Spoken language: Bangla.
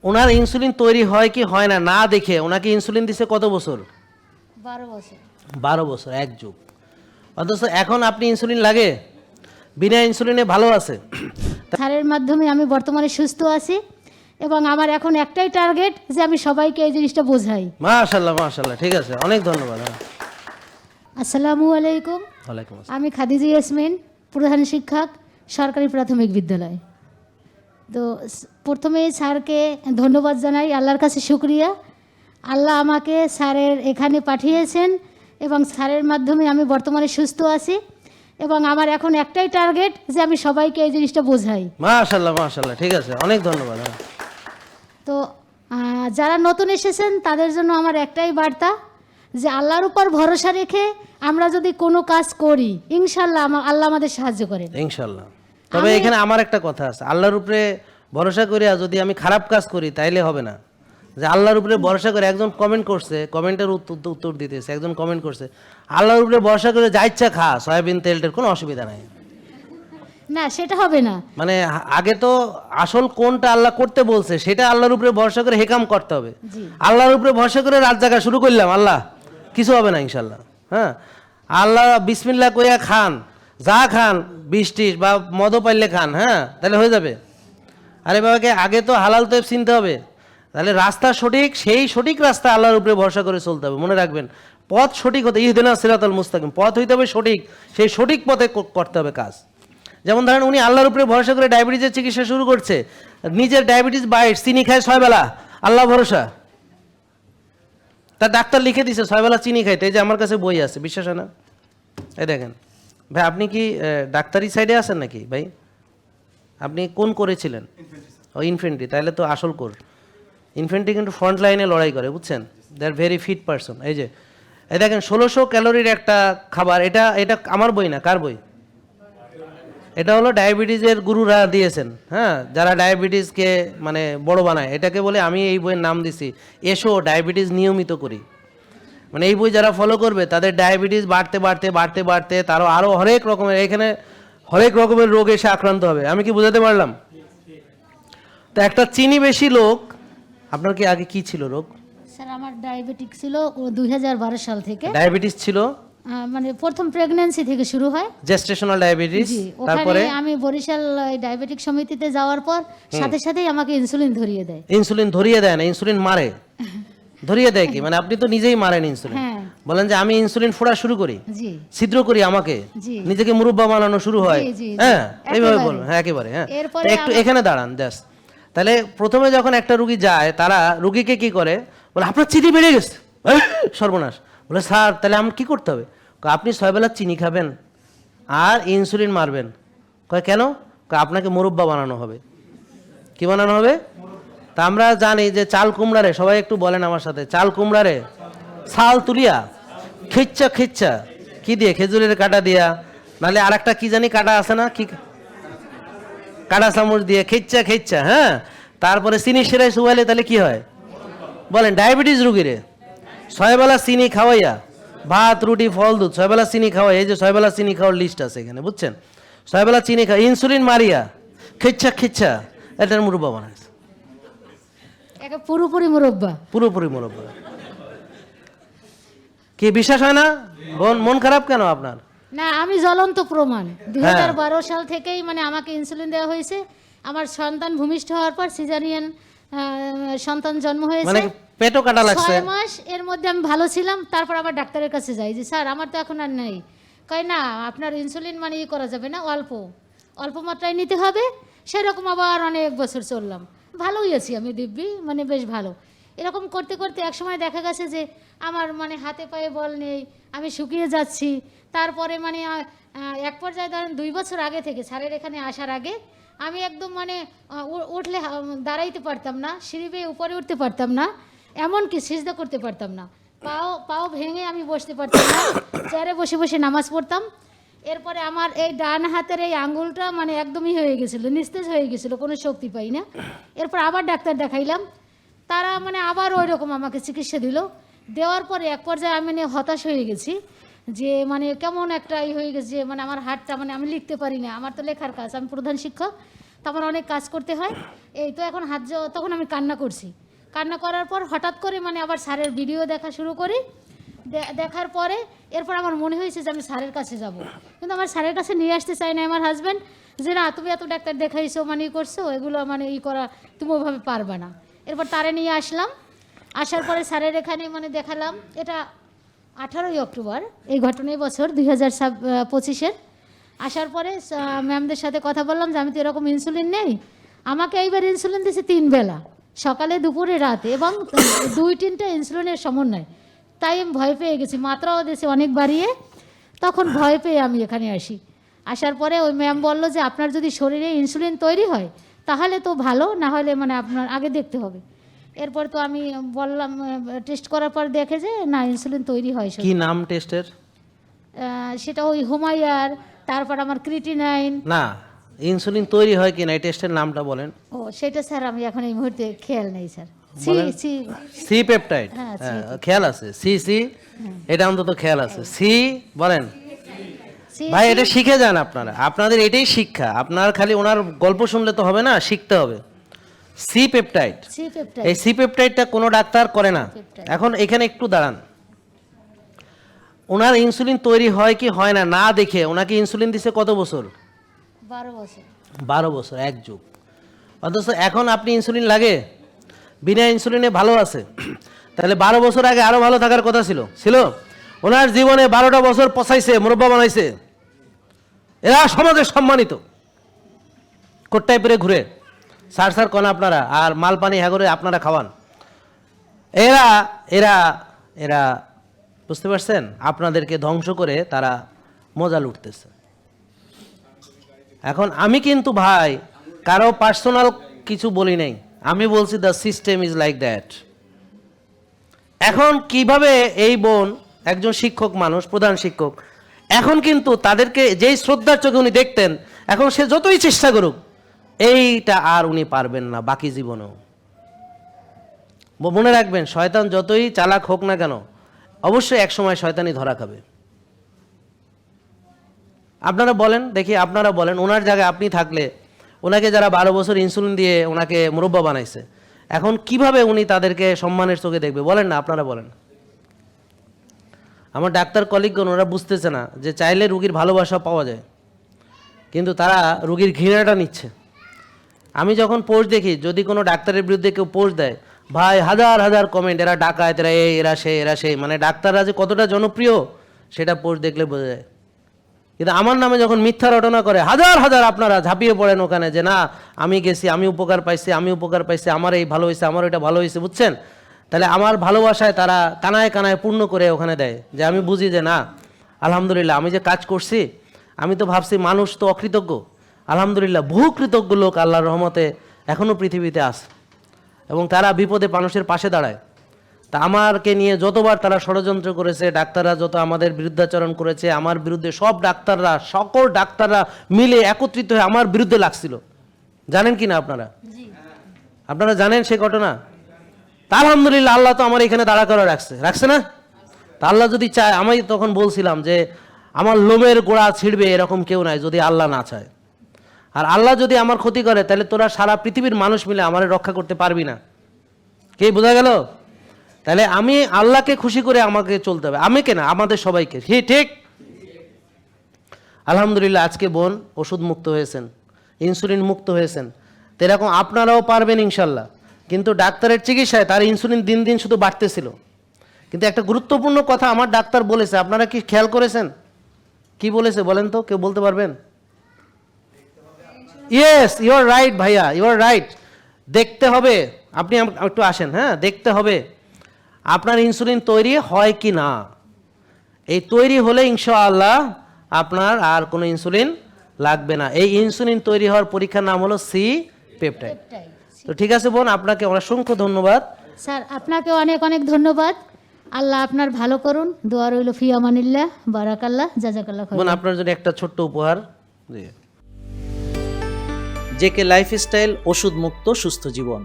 ওনার ইনসুলিন তৈরি হয় কি হয় না না দেখে ওনাকে ইনসুলিন দিছে কত বছর? 12 বছর। 12 বছর, এক যুগ। অথচ এখন আপনি ইনসুলিন লাগে, বিনা ইনসুলিনে ভালো আছে। স্যারের মাধ্যমে আমি বর্তমানে সুস্থ আছি এবং আমার এখন একটাই টার্গেট যে আমি সবাইকে এই জিনিসটা বোঝাই। মাশাআল্লাহ মাশাআল্লাহ, ঠিক আছে, অনেক ধন্যবাদ। আসসালামু আলাইকুম। ওয়ালাইকুম আসসালাম। আমি খাদিজা ইয়াসমিন, প্রধান শিক্ষক, সরকারি প্রাথমিক বিদ্যালয়। তো প্রথমে স্যারকে ধন্যবাদ জানাই, আল্লাহর কাছে শুকরিয়া। আল্লাহ আমাকে স্যারের এখানে পাঠিয়েছেন এবং স্যারের মাধ্যমে আমি বর্তমানে সুস্থ আছি এবং আমার এখন একটাই টার্গেট যে আমি সবাইকে এই জিনিসটা বোঝাই। মাশাআল্লাহ মাশাআল্লাহ, ঠিক আছে, অনেক ধন্যবাদ। তো যারা নতুন এসেছেন তাদের জন্য আমার একটাই বার্তা যে আল্লাহর উপর ভরসা রেখে আমরা যদি কোনো কাজ করি ইনশাল্লাহ আল্লাহ আমাদের সাহায্য করেন ইনশাআল্লাহ। তবে এখানে আমার একটা কথা আছে, আল্লাহর উপরে ভরসা করিয়া যদি আমি খারাপ কাজ করি তাইলে হবে না। যে আল্লাহর উপরে ভরসা করে, একজন কমেন্ট করছে, কমেন্টের উত্তর দিতেছে, একজন কমেন্ট করছে আল্লাহর উপরে ভরসা করে যা ইচ্ছা খা, সয়াবিন তেলটের কোনো অসুবিধা নাই। না, সেটা হবে না। মানে আগে তো আসল কোনটা আল্লাহ করতে বলছে সেটা আল্লাহর উপরে ভরসা করে হেকাম করতে হবে। আল্লাহর উপরে ভরসা করে রাত জাগা শুরু করলাম, আল্লাহ কিছু হবে না ইনশাল্লাহ। হ্যাঁ, আল্লাহ বিসমিল্লাহ কইয়া খান, যা খান, 20-30 বা মদও পাইলে খান, হ্যাঁ তাহলে হয়ে যাবে। আরে বাবাকে আগে তো হালাল তো চিনতে হবে, তাহলে রাস্তা সঠিক, সেই সঠিক রাস্তা আল্লাহর উপরে ভরসা করে চলতে হবে। মনে রাখবেন, পথ সঠিক হতে, ইহদিনাস সিরাতাল মুস্তাকিম, পথ হইতে হবে সঠিক, সেই সঠিক পথে করতে হবে কাজ। যেমন ধরেন উনি আল্লাহর উপরে ভরসা করে ডায়াবেটিসের চিকিৎসা শুরু করছে, নিজের ডায়াবেটিস বাইট, চিনি খায় 6 বেলা, আল্লাহ ভরসা। তার ডাক্তার লিখে দিছে 6 বেলা চিনি খাইতে, এই যে আমার কাছে বই আছে, বিশ্বাস হয় না? এই দেখেন ভাই, আপনি কি ডাক্তারি সাইডে আছেন নাকি ভাই? আপনি কোন করেছিলেন? ও ইনফেন্ট্রি, তাহলে তো আসল কোর। ইনফেন্ট্রি কিন্তু ফ্রন্ট লাইনে লড়াই করে, বুঝছেন? দে আর ভেরি ফিট পারসন। এই যে এই দেখেন 1600 ক্যালোরির একটা খাবার, এটা এটা আমার বই না, কার বই? এটা হলো ডায়াবেটিসের গুরুরা দিয়েছেন, হ্যাঁ, যারা ডায়াবেটিসকে মানে বড় বানায়, এটাকে বলে, আমি এই বইয়ের নাম দিছি এসো ডায়াবেটিস নিয়মিত করি। মানে এই বই যারা ফলো করবে তাদের ডায়াবেটিস বাড়তে বাড়তে বাড়তে বাড়তে তারও আরও হরেক রকমের, এখানে হরেক রকমের রোগে সে আক্রান্ত হবে। আমি কি বোঝাতে পারলাম? তো একটা চিনি বেশি লোক, আপনার কি আগে কি ছিল রোগ? স্যার আমার ডায়াবেটিক ছিল 2012 সাল থেকে। ডায়াবেটিস ছিল মানে প্রথম প্রেগন্যান্সি থেকে শুরু হয়, জেস্টেশনাল ডায়াবেটিস। তারপরে আমি বরিশাল ডায়াবেটিক সমিতিতে যাওয়ার পর সাথে সাথেই আমাকে ইনসুলিন ধরিয়ে দেয়। ইনসুলিন ধরিয়ে দেয় না, ইনসুলিন মারে। ধরিয়ে দেয় কি মানে? আপনি তো নিজেই মারেন ইনসুলিন। বলেন যে আমি ইনসুলিন ফোড়া শুরু করি, ছিদ্র করি, আমাকে নিজেকে মুরব্বা বানানো শুরু হয়। হ্যাঁ, এইভাবে বলুন। হ্যাঁ, একেবারে। হ্যাঁ, একটু এখানে দাঁড়ান জাস্ট। তাহলে প্রথমে যখন একটা রুগী যায়, তারা রুগীকে কি করে, বলে আপনার চিনি বেড়ে গেছে, সর্বনাশ। বলে স্যার তাহলে আমার কি করতে হবে? আপনি 6 বেলা চিনি খাবেন আর ইনসুলিন মারবেন। কয় কেন? আপনাকে মুরব্বা বানানো হবে। কি বানানো হবে? তা আমরা জানি যে চাল কুমড়ারে, সবাই একটু বলেন আমার সাথে, চাল কুমড়ারে ছাল তুলিয়া খিচ্চা খিচ্চা কি দিয়ে, খেজুরের কাটা দিয়া, নাহলে আর একটা কি জানি কাটা আছে না, কি কাটা চামচ দিয়ে খিচ্চা খিচ্চা, হ্যাঁ, তারপরে চিনি সেরাই শুয়াইলে তাহলে কি হয় বলেন? ডায়াবেটিস রুগীরে 6 বেলা চিনি খাওয়াইয়া, ভাত রুটি ফল দুধ 6 বেলা চিনি খাওয়াই, এই যে 6 বেলা চিনি খাওয়ার লিস্ট আছে এখানে, বুঝছেন? 6 বেলা চিনি খাওয়া, ইনসুলিন মারিয়া খিচ্চা খিচ্চা, এটার মুরব্বা বানাইছে। পুরোপুরি মুরব্বা, পুরোপুরি মুরব্বা। কি বিশ্বাস হয় না? মন খারাপ কেন আপনার? না, আমি জ্বলন্ত প্রমাণ। 2012 সাল থেকেই মানে আমাকে ইনসুলিন দেওয়া হয়েছে। আমার সন্তান ভূমিষ্ঠ হওয়ার পর সিজারিয়ান সন্তান জন্ম হয়েছে, মানে পেটও কাটা লাগছে 6 মাস। এর মধ্যে আমি ভালো ছিলাম, তারপর আবার ডাক্তারের কাছে যাই যে স্যার আমার তো এখন আর নাই। কয় না, আপনার ইনসুলিন মানে করা যাবে না, অল্প অল্প মাত্রায় নিতে হবে। সেরকম আবার অনেক বছর চললাম, ভালোই আছি আমি দিব্যি, মানে বেশ ভালো। এরকম করতে করতে একসময় দেখা গেছে যে আমার মানে হাতে পায়ে বল নেই, আমি শুকিয়ে যাচ্ছি। তারপরে মানে এক পর্যায়ে ধরেন 2 বছর আগে থেকে, স্যারের এখানে আসার আগে, আমি একদম মানে উঠলে দাঁড়াইতে পারতাম না, সিঁড়ি বেয়ে উপরে উঠতে পারতাম না, এমনকি সিজদা করতে পারতাম না, পাও ভেঙে আমি বসতে পারতাম না, চেয়ারে বসে বসে নামাজ পড়তাম। এরপরে আমার এই ডান হাতের এই আঙ্গুলটা মানে একদমই হয়ে গেছিলো, নিস্তেজ হয়ে গেছিলো, কোনো শক্তি পাই না। এরপর আবার ডাক্তার দেখাইলাম, তারা মানে আবার ওই রকম আমাকে চিকিৎসা দিল। দেওয়ার পরে এক পর্যায়ে আমি মানে হতাশ হয়ে গেছি, যে মানে কেমন একটা হয়ে গেছে, যে মানে আমার হাতটা মানে আমি লিখতে পারি না, আমার তো লেখার কাজ, আমি প্রধান শিক্ষক। তো আমার অনেক কাজ করতে হয়। এই তো এখন তখন আমি কান্না করছি। কান্না করার পর হঠাৎ করে মানে আবার স্যারের ভিডিও দেখা শুরু করি। দেখার পরে এরপর আমার মনে হয়েছে যে আমি স্যারের কাছে যাব, কিন্তু আমার স্যারের কাছে নিয়ে আসতে চাই না আমার হাজব্যান্ড, যে না তুমি এত ডাক্তার দেখাইছো মানে করছো, এগুলো মানে করা তুমি ওইভাবে পারবে না। এরপর তারে নিয়ে আসলাম। আসার পরে স্যারের এখানে মানে দেখালাম। এটা 18ই অক্টোবর, এই ঘটনায় বছর 2025-এর। আসার পরে ম্যামদের সাথে কথা বললাম যে আমি তো এরকম ইনসুলিন নেই। আমাকে এইবার ইনসুলিন দিয়েছে 3 বেলা, সকালে দুপুরে রাতে, এবং 2-3টা ইনসুলিনের সমন্বয়। তাই আমি ভয় পেয়ে গেছি, মাত্রাও দিয়েছে অনেক বাড়িয়ে। তখন ভয় পেয়ে আমি এখানে আসি। আসার পরে ওই ম্যাম বলল যে আপনার যদি শরীরে ইনসুলিন তৈরি হয় তাহলে তো ভালো, না হলে মানে আপনার আগে দেখতে হবে। এরপর তো আমি বললাম, টেস্ট করার পর দেখে যে না ইনসুলিন তৈরি হয়। কি নাম টেস্টের? সেটা ওই হোমায়ার, তারপর আমার ক্রিটিনাইন। না, ইনসুলিন তৈরি হয় কি না এই টেস্টের নামটা বলেন। ও সেটা স্যার আমি এখন এই মুহূর্তে খেয়াল নেই স্যার। সি পেপটাইড, খেয়াল আছে। সি এটা অন্তত খেয়াল আছে। সি বলেন ভাই, এটা শিখে যান আপনারা, আপনাদের এটাই শিক্ষা। আপনার খালি ওনার গল্প শুনলে তো হবে না, শিখতে হবে। সি পেপটাইড, এই সি পেপটাইডটা কোনো ডাক্তার করে না। এখন এখানে একটু দাঁড়ান, ওনার ইনসুলিন তৈরি হয় কি হয় না না দেখে ওনাকে ইনসুলিন দিছে কত বছর? 12 বছর। 12 বছর, এক যুগ। অথচ এখন আপনি ইনসুলিন লাগে, বিনা ইনসুলিনে ভালো আছে। তাহলে 12 বছর আগে আরো ভালো থাকার কথা ছিল। ওনার জীবনে 12টা বছর পচাইছে, মুরব্বা বানাইছে। এরা সমাজে সম্মানিত, কোট্টায় পেরে ঘুরে সার কন আপনারা, আর মাল পানি হ্যাগরে আপনারা খাওয়ান। এরা এরা এরা বুঝতে পারছেন, আপনাদেরকে ধ্বংস করে তারা মজা লুটতেছে। এখন আমি কিন্তু ভাই কারো পার্সোনাল কিছু বলি নাই, আমি বলছি the system is like that. এখন কিভাবে এই বোন একজন শিক্ষক মানুষ, প্রধান শিক্ষক, এখন কিন্তু তাদেরকে যেই শ্রদ্ধার চোখে উনি দেখতেন, এখন সে যতই চেষ্টা করুক এইটা আর উনি পারবেন না বাকি জীবনেও। মনে রাখবেন, শয়তান যতই চালাক হোক না কেন, অবশ্যই একসময় শয়তানি ধরা খাবে। আপনারা বলেন দেখি, আপনারা বলেন ওনার জায়গায় আপনি থাকলে, ওনাকে যারা 12 বছর ইনসুলিন দিয়ে ওনাকে মুরব্বা বানাইছে, এখন কিভাবে উনি তাদেরকে সম্মানের চোখে দেখবে? বলেন না, আপনারা বলেন। আমার ডাক্তার কলিগগণ ওরা বুঝতেছে না যে চাইলে রুগীর ভালোবাসা পাওয়া যায়, কিন্তু তারা রুগীর ঘৃণাটা নিচ্ছে। আমি যখন পোস্ট দেখি, যদি কোনো ডাক্তারের বিরুদ্ধে কেউ পোস্ট দেয়, ভাই হাজার হাজার কমেন্ট, এরা ডাকাত, এরা এই, এরা সেই, মানে ডাক্তাররা যে কতটা জনপ্রিয় সেটা পোস্ট দেখলে বোঝা যায়। কিন্তু আমার নামে যখন মিথ্যা রটনা করে, হাজার হাজার আপনারা ঝাঁপিয়ে পড়েন ওখানে, যে না আমি গেছি, আমি উপকার পাইছি, আমার এই ভালো হয়েছে, আমার এটা ভালো হয়েছে, বুঝছেন? তাহলে আমার ভালোবাসায় তারা কানায় কানায় পূর্ণ করে ওখানে দেয়, যে আমি বুঝি যে না আলহামদুলিল্লাহ আমি যে কাজ করছি, আমি তো ভাবছি মানুষ তো অকৃতজ্ঞ, আলহামদুলিল্লাহ বহু কৃতজ্ঞ লোক আল্লাহর রহমতে এখনও পৃথিবীতে আছে, এবং তারা বিপদে মানুষের পাশে দাঁড়ায়। তা আমারকে নিয়ে যতবার তারা ষড়যন্ত্র করেছে, ডাক্তাররা যত আমাদের বিরুদ্ধাচরণ করেছে, আমার বিরুদ্ধে সব ডাক্তাররা, সকল ডাক্তাররা মিলে একত্রিত হয়ে আমার বিরুদ্ধে লাগছিল। জানেন কি না আপনারা? আপনারা জানেন সে ঘটনা? তা আলহামদুলিল্লাহ আল্লাহ তো আমার এখানে দাঁড়া করে রাখছে না? তা আল্লাহ যদি চায়, আমি তখন বলছিলাম যে আমার লোমের গোড়া ছিঁড়বে এরকম কেউ নাই যদি আল্লাহ না চায়। আর আল্লাহ যদি আমার ক্ষতি করে, তাহলে তোরা সারা পৃথিবীর মানুষ মিলে আমার রক্ষা করতে পারবি না। কে বোঝা গেল? তাহলে আমি আল্লাহকে খুশি করে আমাকে চলতে হবে, আমি কেনা আমাদের সবাইকে। ঠিক আলহামদুলিল্লাহ আজকে বোন ওষুধ মুক্ত হয়েছেন, ইনসুলিন মুক্ত হয়েছেন। তো এরকম আপনারাও পারবেন ইনশাল্লাহ। কিন্তু ডাক্তারের চিকিৎসায় তার ইনসুলিন দিন দিন শুধু বাড়তেছিল। কিন্তু একটা গুরুত্বপূর্ণ কথা আমার ডাক্তার বলেছে, আপনারা কি খেয়াল করেছেন? কি বলেছে বলেন তো, কেউ বলতে পারবেন? ইয়েস, ইউ আর রাইট ভাইয়া, ইউ আর রাইট। দেখতে হবে, আপনি একটু আসেন, হ্যাঁ, দেখতে হবে আপনার ইনসুলিন তৈরি হয় কি না। এই তৈরি হলে ইনশাআল্লাহ আপনার আর কোনো ইনসুলিন লাগবে না। এই ইনসুলিন তৈরি হওয়ার পরীক্ষার নাম হলো সি পেপটাইড। তো ঠিক আছে বোন, আপনাকে অসংখ্য ধন্যবাদ। স্যার আপনাকে অনেক অনেক ধন্যবাদ। আল্লাহ আপনার ভালো করুন, দোয়া রইল, ফি আমানিল্লাহ, বারাকাল্লাহ, জাযাকাল্লাহ খাইর। বোন আপনার জন্য একটা ছোট্ট উপহার। জেকে লাইফস্টাইল, ওষুধ মুক্ত সুস্থ জীবন।